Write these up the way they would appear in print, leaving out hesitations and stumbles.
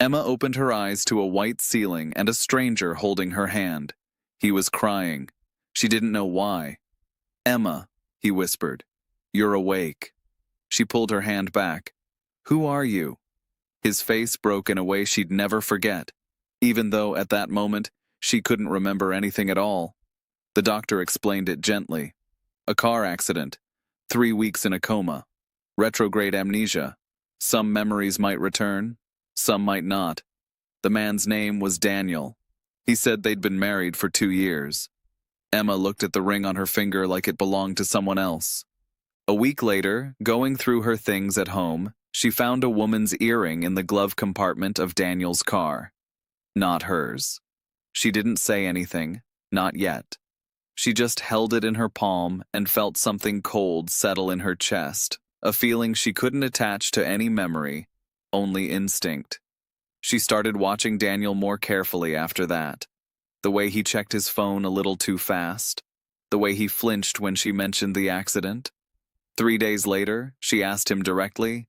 Emma opened her eyes to a white ceiling and a stranger holding her hand. He was crying. She didn't know why. "Emma," he whispered, "you're awake." She pulled her hand back. "Who are you?" His face broke in a way she'd never forget, even though at that moment she couldn't remember anything at all. The doctor explained it gently. A car accident, 3 weeks in a coma, retrograde amnesia. Some memories might return, some might not. The man's name was Daniel. He said they'd been married for 2 years. Emma looked at the ring on her finger like it belonged to someone else. A week later, going through her things at home, she found a woman's earring in the glove compartment of Daniel's car. Not hers. She didn't say anything, not yet. She just held it in her palm and felt something cold settle in her chest, a feeling she couldn't attach to any memory, only instinct. She started watching Daniel more carefully after that. The way he checked his phone a little too fast, the way he flinched when she mentioned the accident. 3 days later, she asked him directly,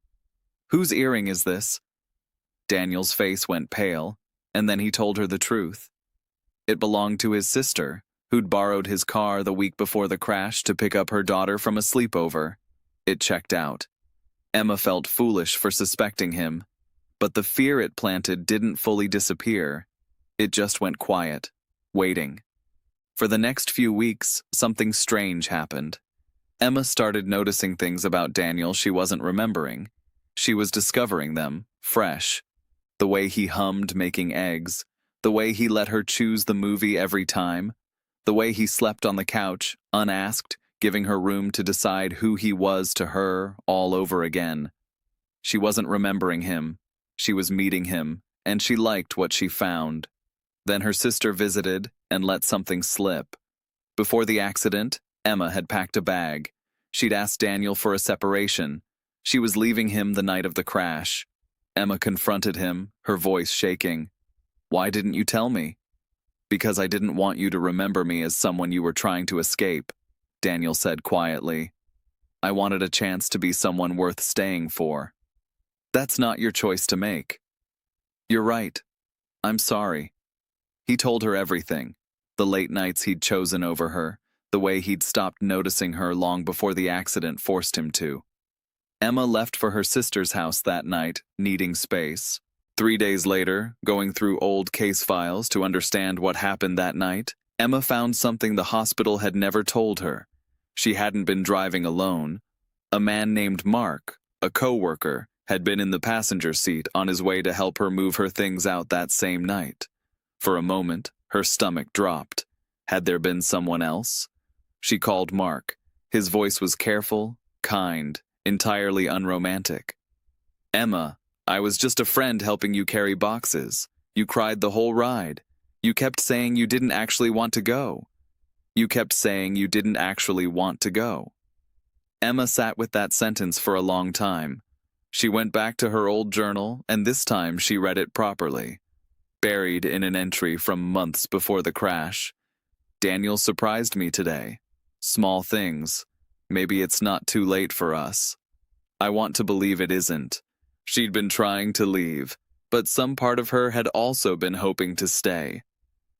"Whose earring is this?" Daniel's face went pale, and then he told her the truth. It belonged to his sister, who'd borrowed his car the week before the crash to pick up her daughter from a sleepover. It checked out. Emma felt foolish for suspecting him, but the fear it planted didn't fully disappear. It just went quiet, waiting. For the next few weeks, something strange happened. Emma started noticing things about Daniel she wasn't remembering. She was discovering them, fresh. The way he hummed making eggs, the way he let her choose the movie every time, the way he slept on the couch, unasked, giving her room to decide who he was to her all over again. She wasn't remembering him. She was meeting him, and she liked what she found. Then her sister visited and let something slip. Before the accident, Emma had packed a bag. She'd asked Daniel for a separation. She was leaving him the night of the crash. Emma confronted him, her voice shaking. "Why didn't you tell me?" "Because I didn't want you to remember me as someone you were trying to escape," Daniel said quietly. "I wanted a chance to be someone worth staying for." "That's not your choice to make." "You're right. I'm sorry." He told her everything. The late nights he'd chosen over her, the way he'd stopped noticing her long before the accident forced him to. Emma left for her sister's house that night, needing space. 3 days later, going through old case files to understand what happened that night, Emma found something the hospital had never told her. She hadn't been driving alone. A man named Mark, a co-worker, had been in the passenger seat on his way to help her move her things out that same night. For a moment, her stomach dropped. Had there been someone else? She called Mark. His voice was careful, kind, entirely unromantic. "Emma, I was just a friend helping you carry boxes. You cried the whole ride. You kept saying you didn't actually want to go. You kept saying you didn't actually want to go." Emma sat with that sentence for a long time. She went back to her old journal, and this time she read it properly. Buried in an entry from months before the crash. "Daniel surprised me today. Small things. Maybe it's not too late for us." I want to believe it isn't. She'd been trying to leave, but some part of her had also been hoping to stay.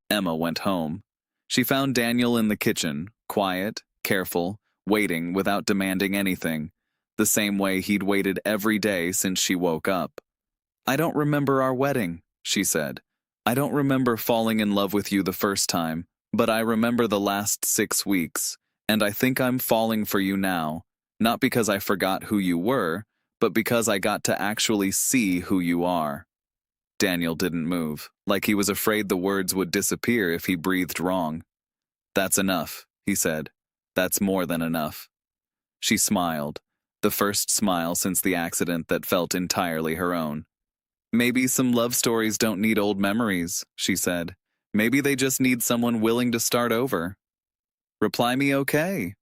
Emma went home. She found Daniel in the kitchen, quiet, careful, waiting without demanding anything, the same way he'd waited every day since she woke up. "I don't remember our wedding," she said. "I don't remember falling in love with you the first time, but I remember the last 6 weeks, and I think I'm falling for you now, not because I forgot who you were, but because I got to actually see who you are." Daniel didn't move, like he was afraid the words would disappear if he breathed wrong. "That's enough," he said. "That's more than enough." She smiled, the first smile since the accident that felt entirely her own. "Maybe some love stories don't need old memories," she said. "Maybe they just need someone willing to start over." "Reply me okay,"